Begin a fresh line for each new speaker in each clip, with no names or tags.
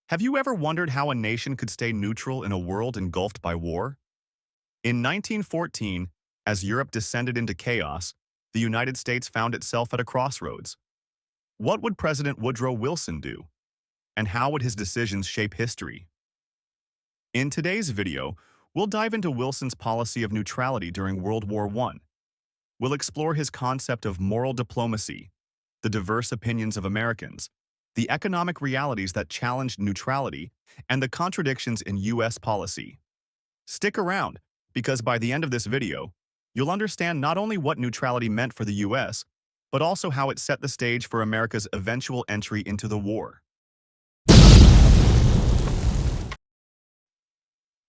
Have you ever wondered how a nation could stay neutral in a world engulfed by war? In 1914, as Europe descended into chaos, the United States found itself at a crossroads. What would President Woodrow Wilson do? And how would his decisions shape history? In today's video, we'll dive into Wilson's policy of neutrality during World War I. We'll explore his concept of moral diplomacy, the diverse opinions of Americans, the economic realities that challenged neutrality, and the contradictions in U.S. policy. Stick around, because by the end of this video, you'll understand not only what neutrality meant for the U.S., but also how it set the stage for America's eventual entry into the war.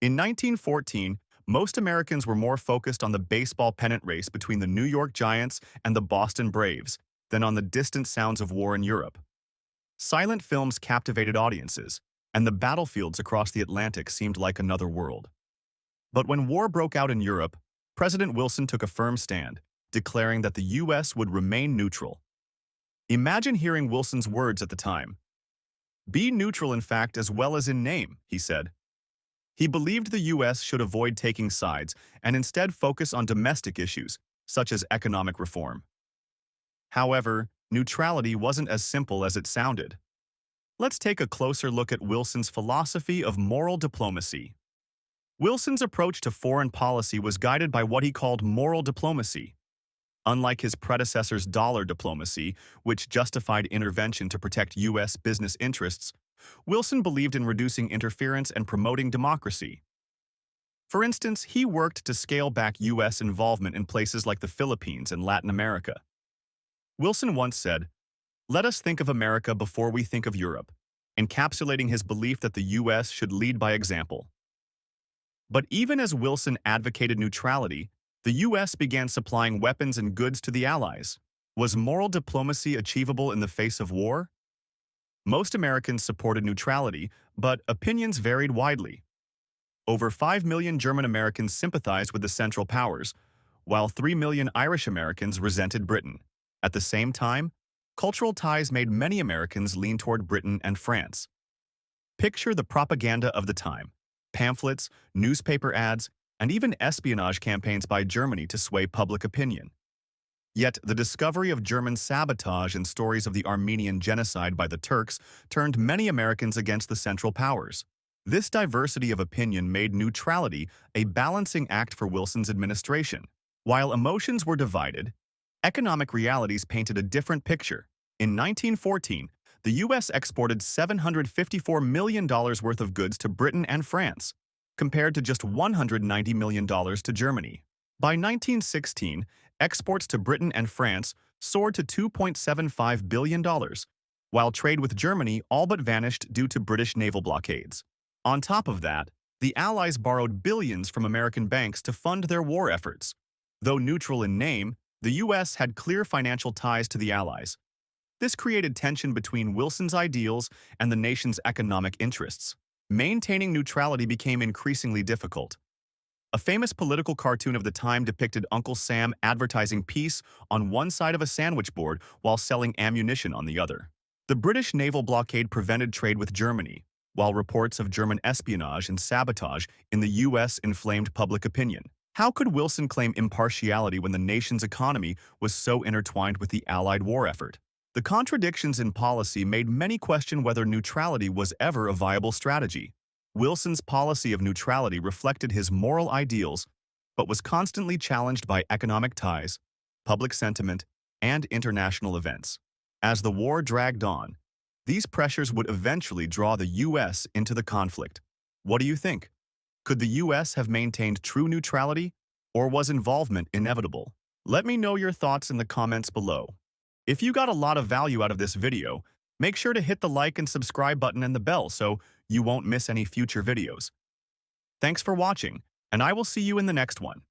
In 1914, most Americans were more focused on the baseball pennant race between the New York Giants and the Boston Braves than on the distant sounds of war in Europe. Silent films captivated audiences, and the battlefields across the Atlantic seemed like another world. But when war broke out in Europe, President Wilson took a firm stand, declaring that the U.S. would remain neutral. Imagine hearing Wilson's words at the time. "Be neutral in fact as well as in name," he said. He believed the U.S. should avoid taking sides and instead focus on domestic issues, such as economic reform. However, neutrality wasn't as simple as it sounded. Let's take a closer look at Wilson's philosophy of moral diplomacy. Wilson's approach to foreign policy was guided by what he called moral diplomacy. Unlike his predecessor's dollar diplomacy, which justified intervention to protect U.S. business interests, Wilson believed in reducing interference and promoting democracy. For instance, he worked to scale back U.S. involvement in places like the Philippines and Latin America. Wilson once said, "Let us think of America before we think of Europe," encapsulating his belief that the U.S. should lead by example. But even as Wilson advocated neutrality, the U.S. began supplying weapons and goods to the Allies. Was moral diplomacy achievable in the face of war? Most Americans supported neutrality, but opinions varied widely. Over 5 million German Americans sympathized with the Central Powers, while 3 million Irish Americans resented Britain. At the same time, cultural ties made many Americans lean toward Britain and France. Picture the propaganda of the time: pamphlets, newspaper ads, and even espionage campaigns by Germany to sway public opinion. Yet, the discovery of German sabotage and stories of the Armenian genocide by the Turks turned many Americans against the Central Powers. This diversity of opinion made neutrality a balancing act for Wilson's administration. While emotions were divided, economic realities painted a different picture. In 1914, the U.S. exported $754 million worth of goods to Britain and France, compared to just $190 million to Germany. By 1916, exports to Britain and France soared to $2.75 billion, while trade with Germany all but vanished due to British naval blockades. On top of that, the Allies borrowed billions from American banks to fund their war efforts. Though neutral in name, the U.S. had clear financial ties to the Allies. This created tension between Wilson's ideals and the nation's economic interests. Maintaining neutrality became increasingly difficult. A famous political cartoon of the time depicted Uncle Sam advertising peace on one side of a sandwich board while selling ammunition on the other. The British naval blockade prevented trade with Germany, while reports of German espionage and sabotage in the U.S. inflamed public opinion. How could Wilson claim impartiality when the nation's economy was so intertwined with the Allied war effort? The contradictions in policy made many question whether neutrality was ever a viable strategy. Wilson's policy of neutrality reflected his moral ideals, but was constantly challenged by economic ties, public sentiment, and international events. As the war dragged on, these pressures would eventually draw the U.S. into the conflict. What do you think? Could the U.S. have maintained true neutrality, or was involvement inevitable? Let me know your thoughts in the comments below. If you got a lot of value out of this video, make sure to hit the like and subscribe button and the bell so you won't miss any future videos. Thanks for watching, and I will see you in the next one.